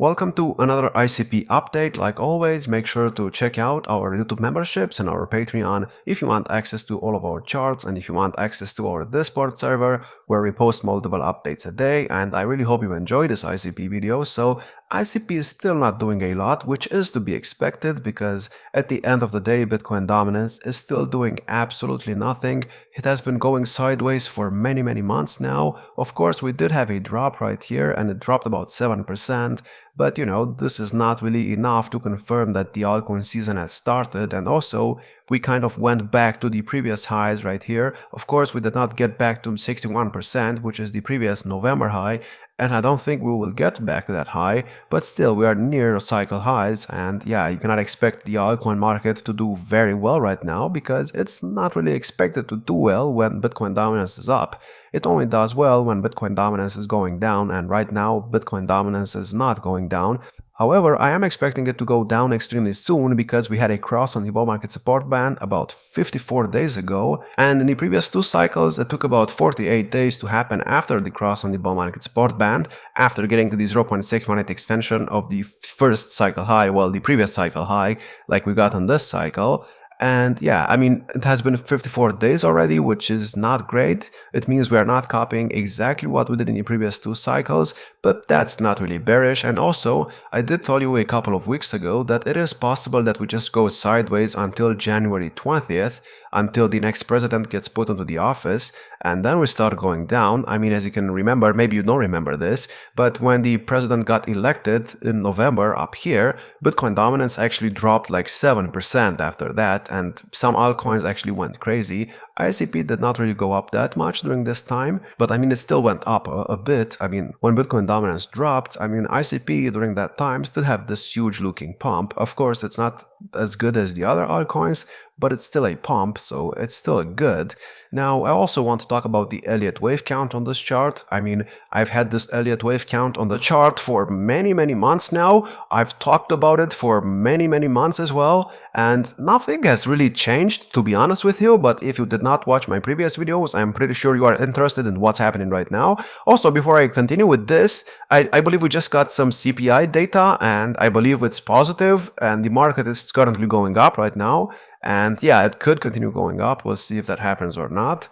Welcome to another ICP update. Like always, make sure to check out our YouTube memberships and our Patreon if you want access to all of our charts and if you want access to our Discord server where we post multiple updates a day. And I really hope you enjoy this ICP video. So ICP is still not doing a lot, which is to be expected because at the end of the day, Bitcoin dominance is still doing absolutely nothing. It has been going sideways for many months now. Of course, we did have a drop right here and it dropped about 7%. But this is not really enough to confirm that the altcoin season has started, and also we kind of went back to the previous highs right here. Of course, we did not get back to 61%, which is the previous November high, and I don't think we will get back to that high, but still we are near cycle highs, and yeah, you cannot expect the altcoin market to do very well right now because it's not really expected to do well when Bitcoin dominance is up. It only does well when Bitcoin dominance is going down, and right now Bitcoin dominance is not going down. However, I am expecting it to go down extremely soon because we had a cross on the bull market support band about 54 days ago, and in the previous two cycles it took about 48 days to happen after the cross on the bull market support band, after getting to the 0.618 extension of the first cycle high, well, the previous cycle high, like we got on this cycle. And yeah, I mean, it has been 54 days already, which is not great. It means we are not copying exactly what we did in the previous two cycles, but that's not really bearish. And also, I did tell you a couple of weeks ago that it is possible that we just go sideways until January 20th, until the next president gets put into the office, and then we start going down. I mean, as you can remember, maybe you don't remember this, but when the president got elected in November up here, Bitcoin dominance actually dropped like 7% after that, and some altcoins actually went crazy. ICP did not really go up that much during this time, but I mean, it still went up a bit. I mean, when Bitcoin dominance dropped, I mean, ICP during that time still had this huge looking pump. Of course, it's not as good as the other altcoins, but it's still a pump, so it's still good. Now, I also want to talk about the Elliot wave count on this chart. I mean, I've had this Elliot wave count on the chart for many months now. I've talked about it for many months as well, and nothing has really changed, to be honest with you. But if you did not watch my previous videos, I'm pretty sure you are interested in what's happening right now. Also, before I continue with this, I believe we just got some CPI data, and I believe it's positive, and the market is currently going up right now. And yeah, it could continue going up. We'll see if that happens or not.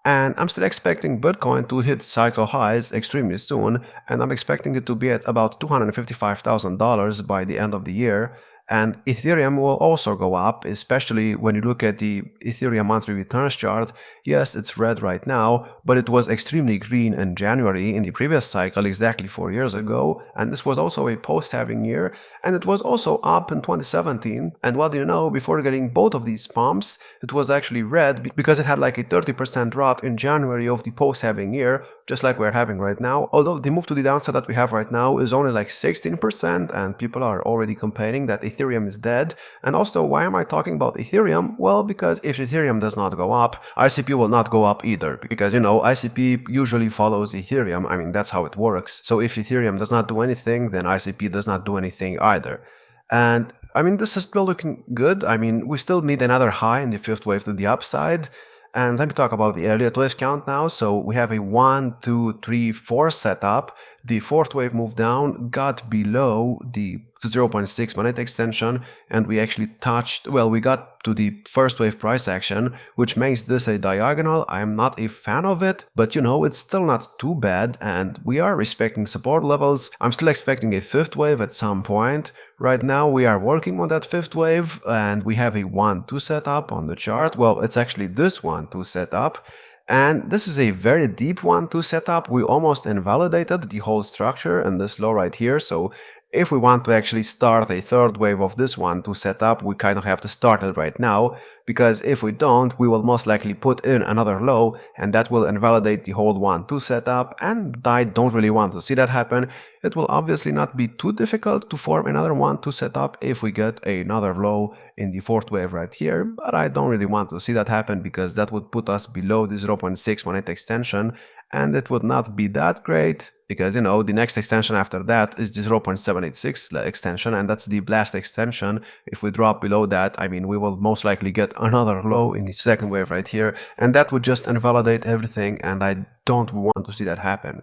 And I'm still expecting Bitcoin to hit cycle highs extremely soon, and I'm expecting it to be at about $255,000 by the end of the year. And Ethereum will also go up, especially when you look at the Ethereum monthly returns chart. Yes, it's red right now, but it was extremely green in January in the previous cycle, exactly 4 years ago. And this was also a post-halving year, and it was also up in 2017. And what do you know, before getting both of these pumps, it was actually red because it had like a 30% drop in January of the post-halving year, just like we're having right now. Although the move to the downside that we have right now is only like 16%, and people are already complaining that Ethereum is dead. And also, why am I talking about Ethereum? Well, because if Ethereum does not go up, ICP will not go up either, because ICP usually follows Ethereum. I mean, that's how it works. So if Ethereum does not do anything, then ICP does not do anything either. And I mean, this is still looking good. I mean, we still need another high in the fifth wave to the upside. And let me talk about the Elliot wave count now. So we have a 1, 2, 3, 4 setup. The fourth wave moved down, got below the 0.618 extension, and we actually touched, well, we got to the first wave price action, which makes this a diagonal. I'm not a fan of it, but it's still not too bad, and we are respecting support levels. I'm still expecting a fifth wave at some point. Right now we are working on that fifth wave, and we have a 1-2 setup on the chart. Well, it's actually this 1-2 setup. And this is a very deep 1-2 setup. We almost invalidated the whole structure in this low right here. So if we want to actually start a third wave of this 1-2 setup, we kind of have to start it right now, because if we don't, we will most likely put in another low, and that will invalidate the whole 1-2 setup, and I don't really want to see that happen. It will obviously not be too difficult to form another 1-2 setup if we get another low in the fourth wave right here, but I don't really want to see that happen because that would put us below the 0.618 extension, and it would not be that great. Because the next extension after that is the 0.786 extension, and that's the blast extension. If we drop below that, I mean, we will most likely get another low in the second wave right here, and that would just invalidate everything, and I don't want to see that happen.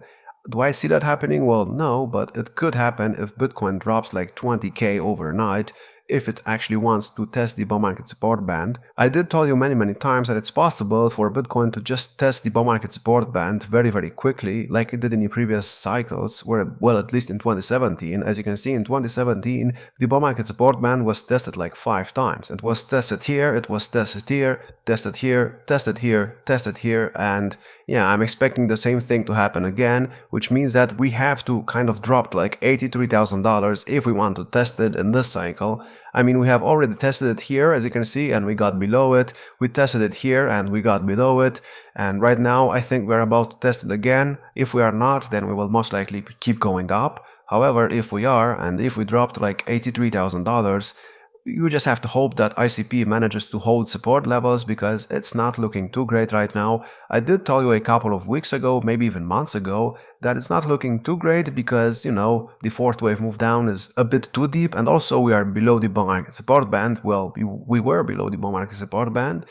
Do I see that happening? Well, no, but it could happen if Bitcoin drops like 20k overnight, if it actually wants to test the bull market support band. I did tell you many times that it's possible for Bitcoin to just test the bull market support band very quickly, like it did in the previous cycles, where, well, at least in 2017. As you can see, in 2017, the bull market support band was tested like 5 times. It was tested here, it was tested here, tested here, tested here, tested here, and yeah, I'm expecting the same thing to happen again, which means that we have to kind of drop like $83,000 if we want to test it in this cycle. I mean, we have already tested it here, as you can see, and we got below it. We tested it here and we got below it. And right now, I think we're about to test it again. If we are not, then we will most likely keep going up. However, if we are, and if we dropped like $83,000, you just have to hope that ICP manages to hold support levels, because it's not looking too great right now. I did tell you a couple of weeks ago, maybe even months ago, that it's not looking too great because, you know, the fourth wave move down is a bit too deep, and also we are below the bull market support band. Well, we were below the bull market support band.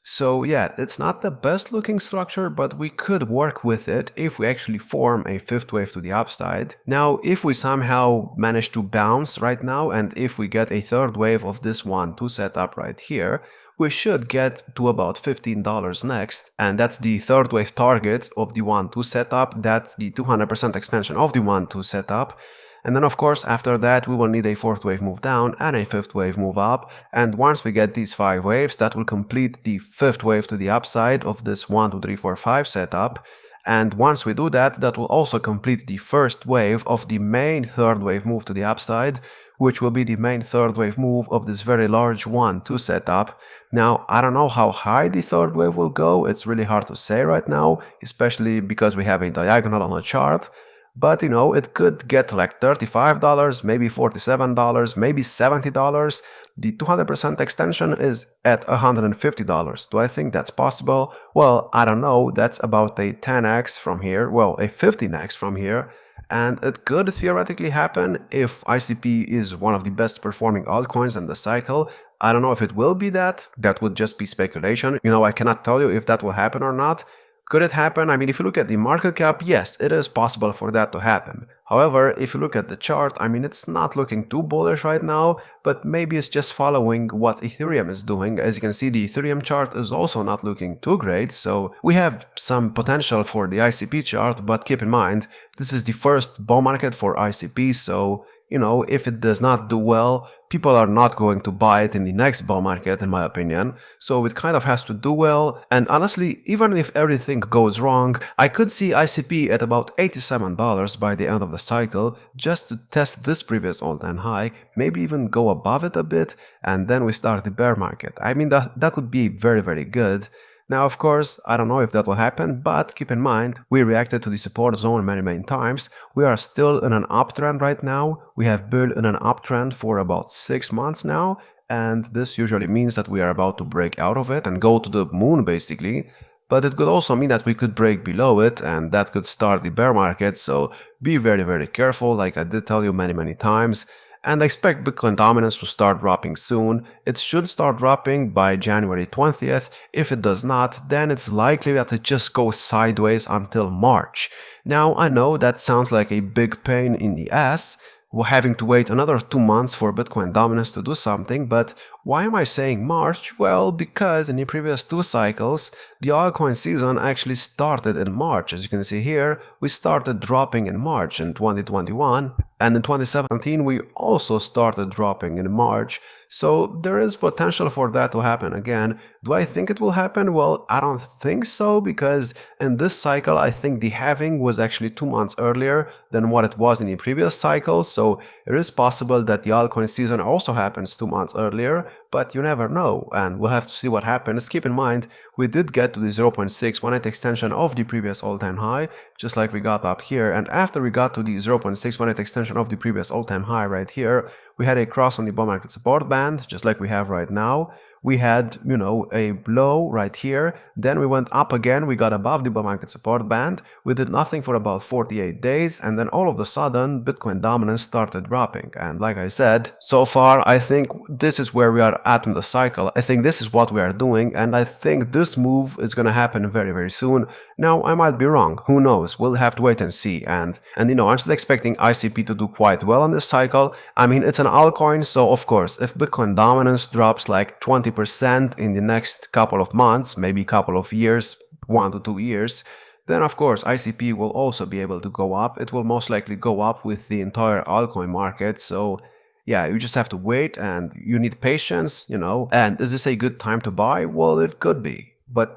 So yeah, it's not the best looking structure, but we could work with it if we actually form a fifth wave to the upside. Now, if we somehow manage to bounce right now, and if we get a third wave of this 1-2 setup right here, we should get to about $15 next, and that's the third wave target of the 1-2 setup. That's the 200% expansion of the 1-2 setup. And then of course after that we will need a fourth wave move down and a fifth wave move up, and once we get these 5 waves, that will complete the fifth wave to the upside of this 1, 2, 3, 4, 5 setup. And once we do that, that will also complete the first wave of the main third wave move to the upside, which will be the main third wave move of this very large 1-2 setup. Now, I don't know how high the third wave will go, it's really hard to say right now, especially because we have a diagonal on the chart. But you know, it could get like $35, maybe $47, maybe $70. The 200% extension is at $150. Do I think that's possible? Well, I don't know. That's about a 10x from here, well, a 15x from here. And it could theoretically happen if ICP is one of the best performing altcoins in the cycle. I don't know if it will be that. That would just be speculation. You know, I cannot tell you if that will happen or not. Could it happen? I mean, if you look at the market cap, yes, it is possible for that to happen. However, if you look at the chart, I mean, it's not looking too bullish right now, but maybe it's just following what Ethereum is doing. As you can see, the Ethereum chart is also not looking too great, so we have some potential for the ICP chart, but keep in mind, this is the first bull market for ICP, so you know, if it does not do well, people are not going to buy it in the next bull market, in my opinion. So it kind of has to do well. And honestly, even if everything goes wrong, I could see ICP at about $87 by the end of the cycle, just to test this previous all-time high, maybe even go above it a bit, and then we start the bear market. I mean, that would be very good. Now, of course, I don't know if that will happen, but keep in mind, we reacted to the support zone many times. We are still in an uptrend right now. We have been in an uptrend for about 6 months now, and this usually means that we are about to break out of it and go to the moon, basically. But it could also mean that we could break below it, and that could start the bear market, so be very careful, like I did tell you many times. And I expect Bitcoin dominance to start dropping soon. It should start dropping by January 20th. If it does not, then it's likely that it just goes sideways until March. Now, I know that sounds like a big pain in the ass, having to wait another 2 months for Bitcoin dominance to do something, but why am I saying March? Well, because in the previous 2 cycles, the altcoin season actually started in March. As you can see here, we started dropping in March in 2021, and in 2017 we also started dropping in March. So there is potential for that to happen again. Do I think it will happen? Well, I don't think so, because in this cycle I think the halving was actually 2 months earlier than what it was in the previous cycle, so it is possible that the altcoin season also happens 2 months earlier, but you never know, and we'll have to see what happens. Keep in mind, we did get to the 0.618 extension of the previous all-time high, just like we got up here, and after we got to the 0.618 extension of the previous all-time high right here, we had a cross on the bull market support band, just like we have right now. We had, you know, a blow right here, then we went up again, we got above the bull market support band, we did nothing for about 48 days, and then all of a sudden, Bitcoin dominance started dropping. And like I said, so far, I think this is where we are at in the cycle. I think this is what we are doing, and I think this this move is gonna happen very soon. Now, I might be wrong, who knows, we'll have to wait and see. And I'm still expecting ICP to do quite well on this cycle. I mean, it's an altcoin, so of course, if Bitcoin dominance drops like 20% in the next couple of months, maybe couple of years, 1 to 2 years, then of course ICP will also be able to go up. It will most likely go up with the entire altcoin market. So yeah, you just have to wait and you need patience, And is this a good time to buy? Well, it could be. But,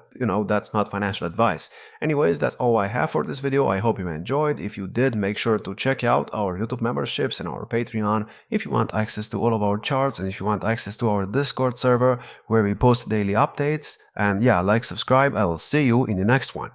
that's not financial advice. Anyways, that's all I have for this video. I hope you enjoyed. If you did, make sure to check out our YouTube memberships and our Patreon if you want access to all of our charts and if you want access to our Discord server where we post daily updates. And yeah, like, subscribe. I will see you in the next one.